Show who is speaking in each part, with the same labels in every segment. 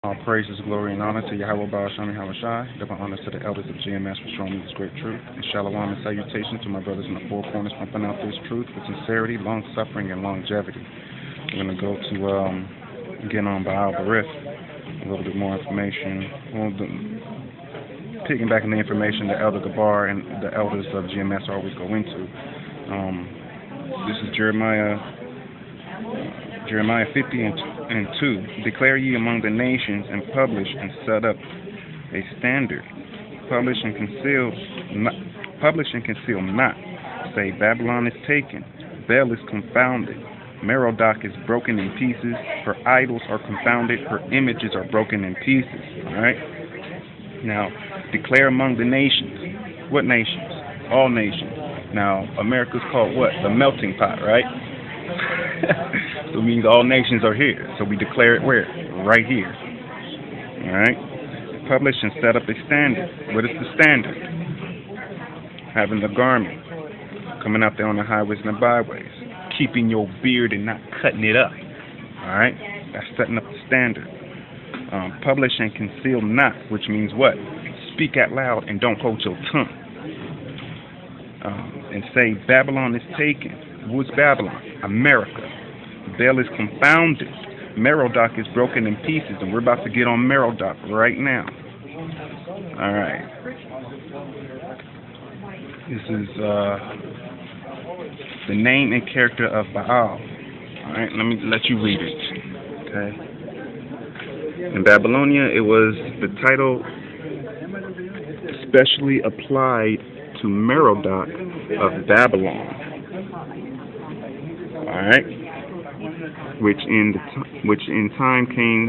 Speaker 1: All praises, glory, and honor to Yahweh Baal Shami Hawashai. Double honor to the elders of GMS for showing me this great truth. And shalom and salutation to my brothers in the four corners pumping out this truth with sincerity, long suffering, and longevity. We're going to go to get on Baal Barith, a little bit more information. Picking back in the information the Elder Gabar and the elders of GMS always go into. This is Jeremiah 50 and 2. Declare ye among the nations and publish and set up a standard. Publish and conceal not. Say, Babylon is taken. Bel is confounded. Merodach is broken in pieces. Her idols are confounded. Her images are broken in pieces. All right? Now, declare among the nations. What nations? All nations. Now, America's called what? The melting pot, right? So it means all nations are here. So we declare it where? Right here. All right? Publish and set up a standard. What is the standard? Having the garment. Coming out there on the highways and the byways. Keeping your beard and not cutting it up. All right? That's setting up the standard. Publish and conceal not, which means what? Speak out loud and don't hold your tongue. And say, Babylon is taken. Who's Babylon? America. Bel is confounded. Merodach is broken in pieces, and we're about to get on Merodak right now. All right. This is the name and character of Baal. All right, let me let you read it. Okay. In Babylonia, it was the title specially applied to Merodach of Babylon. All right, which in time came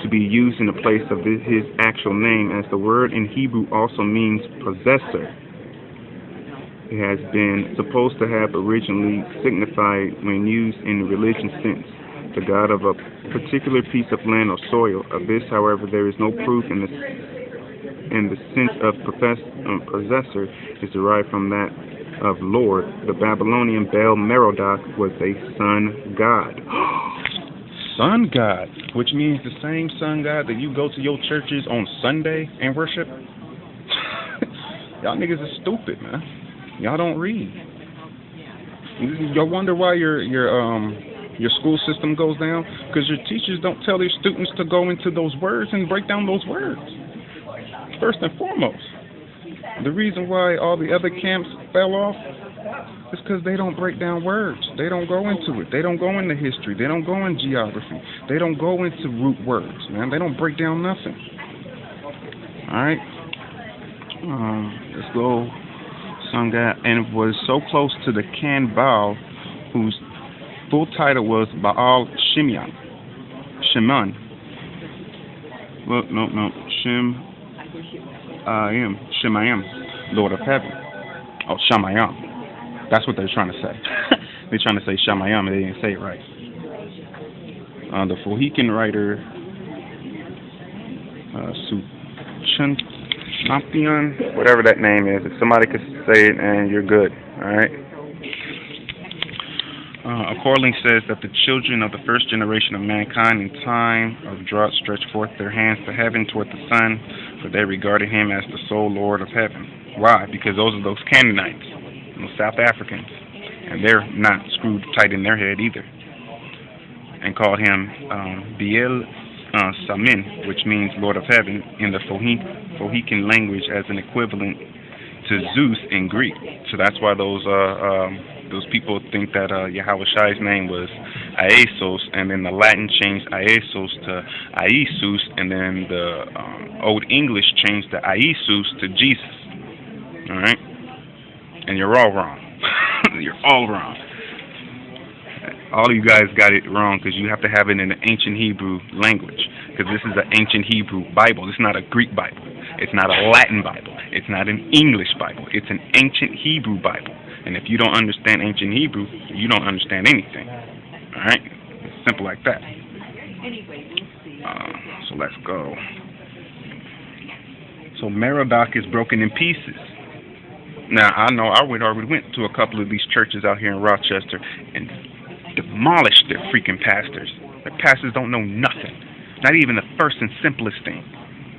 Speaker 1: to be used in the place of his actual name, as the word in Hebrew also means possessor. It has been supposed to have originally signified, when used in the religious sense, the god of a particular piece of land or soil. Of this, however, there is no proof in the sense of possessor is derived from that of Lord. The Babylonian Bel Merodach was a sun god. Sun god, which means the same sun god that you go to your churches on Sunday and worship. Y'all niggas are stupid, man. Y'all don't read. Y'all wonder why your school system goes down? Because your teachers don't tell their students to go into those words and break down those words. First and foremost, the reason why all the other camps fell off is because they don't break down words. They don't go into it. They don't go into history. They don't go in geography. They don't go into root words, man. They don't break down nothing. All right? Let's go. Sun God, and it was so close to the Can Baal, whose full title was Baal Shimon. Well, no. Shemayim, Lord of Heaven. Oh, Shamayim. That's what they're trying to say. They're trying to say Shamayim, and they didn't say it right. The Fohican writer, Suchunampion, whatever that name is. If somebody could say it, and you're good. All right. Accordingly says that the children of the first generation of mankind in time of drought stretched forth their hands to heaven toward the sun, for they regarded him as the sole Lord of heaven. Why? Because those are those Canaanites, those South Africans, and they're not screwed tight in their head either, and called him Biel Samin, which means Lord of Heaven in the Fohican language, as an equivalent to Zeus in Greek. So that's why those people think that Yahushai's name was Aesos, and then the Latin changed Aesos to Iesus, and then the Old English changed the Iesus to Jesus. All right? And you're all wrong. You're all wrong. All of you guys got it wrong because you have to have it in the ancient Hebrew language, because this is an ancient Hebrew Bible. It's not a Greek Bible. It's not a Latin Bible. It's not an English Bible. It's an ancient Hebrew Bible. And if you don't understand ancient Hebrew, you don't understand anything. All right? It's simple like that. So let's go. So Merodach is broken in pieces. Now, I know I already went to a couple of these churches out here in Rochester and demolished their freaking pastors. Their pastors don't know nothing. Not even the first and simplest thing.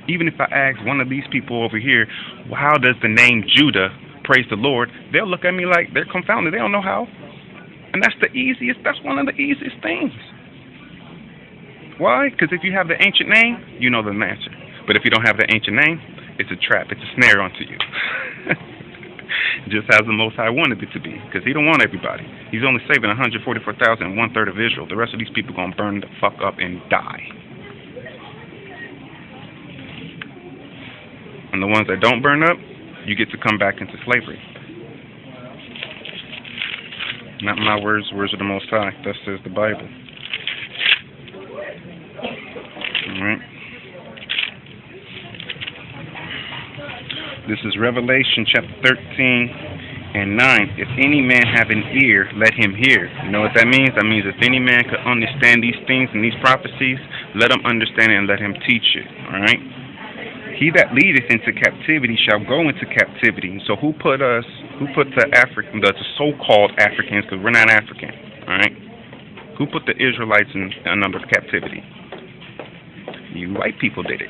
Speaker 1: Even if I ask one of these people over here, well, how does the name Judah praise the Lord? They'll look at me like they're confounded. They don't know how. And that's one of the easiest things. Why? Because if you have the ancient name, you know the answer. But if you don't have the ancient name, it's a trap. It's a snare onto you. Just as the Most High wanted it to be. Because he don't want everybody. He's only saving 144,000 and 1/3 of Israel. The rest of these people going to burn the fuck up and die. And the ones that don't burn up, you get to come back into slavery. Not my words, words of the Most High. Thus says the Bible. Alright. This is Revelation chapter 13 and 9. If any man have an ear, let him hear. You know what that means? That means if any man could understand these things and these prophecies, let him understand it and let him teach it. Alright? He that leadeth into captivity shall go into captivity. So who put the so-called Africans, because we're not African, alright? Who put the Israelites in under captivity? You white people did it.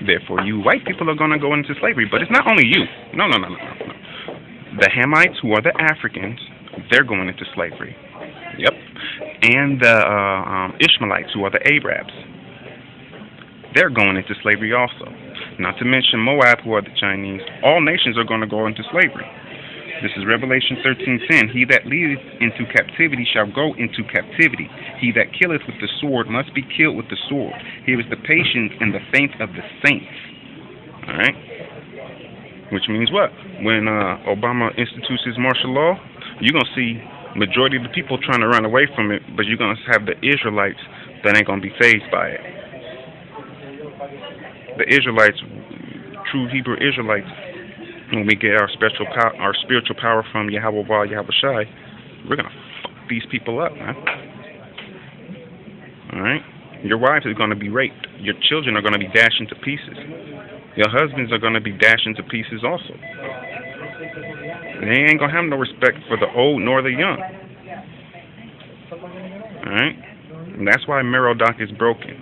Speaker 1: Therefore, you white people are going to go into slavery. But it's not only you. No. The Hamites, who are the Africans, they're going into slavery. Yep. And the Ishmaelites, who are the Arabs, they're going into slavery also. Not to mention Moab, who are the Chinese. All nations are going to go into slavery. This is Revelation 13:10. He that leadeth into captivity shall go into captivity. He that killeth with the sword must be killed with the sword. Here is the patience and the faith of the saints. Alright? Which means what? When Obama institutes his martial law, you're going to see majority of the people trying to run away from it, but you're going to have the Israelites that ain't going to be fazed by it. The Israelites, true Hebrew Israelites, when we get our spiritual power from Yahweh Shai, we're going to fuck these people up, man. Alright? Your wives are going to be raped. Your children are going to be dashed into pieces. Your husbands are going to be dashed into pieces also. They ain't going to have no respect for the old nor the young. Alright? And that's why Merodak is broken.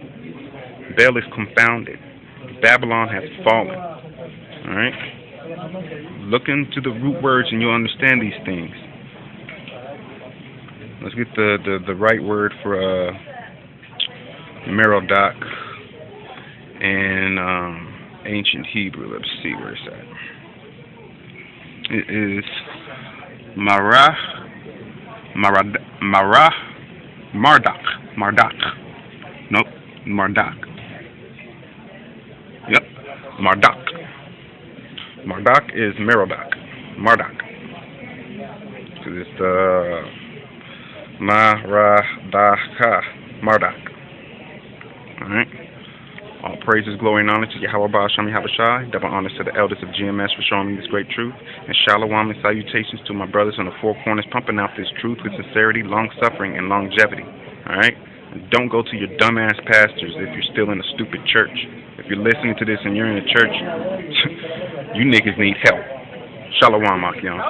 Speaker 1: Baal is confounded. Babylon has fallen. Alright? Look into the root words and you'll understand these things. Let's get the right word for Merodak in ancient Hebrew. Let's see where it's at. It is Mardak. Nope, Mardak. Yep, Mardak. Mardak is Merodak. Mardak. Because it's Mardak. Alright. All praises, glory, and honor to Yahweh Shai, double honors to the elders of GMS for showing me this great truth, and shalom and salutations to my brothers on the four corners pumping out this truth with sincerity, long-suffering, and longevity. Alright? Don't go to your dumbass pastors if you're still in a stupid church. If you're listening to this and you're in a church, you niggas need help. Shalom, Akim.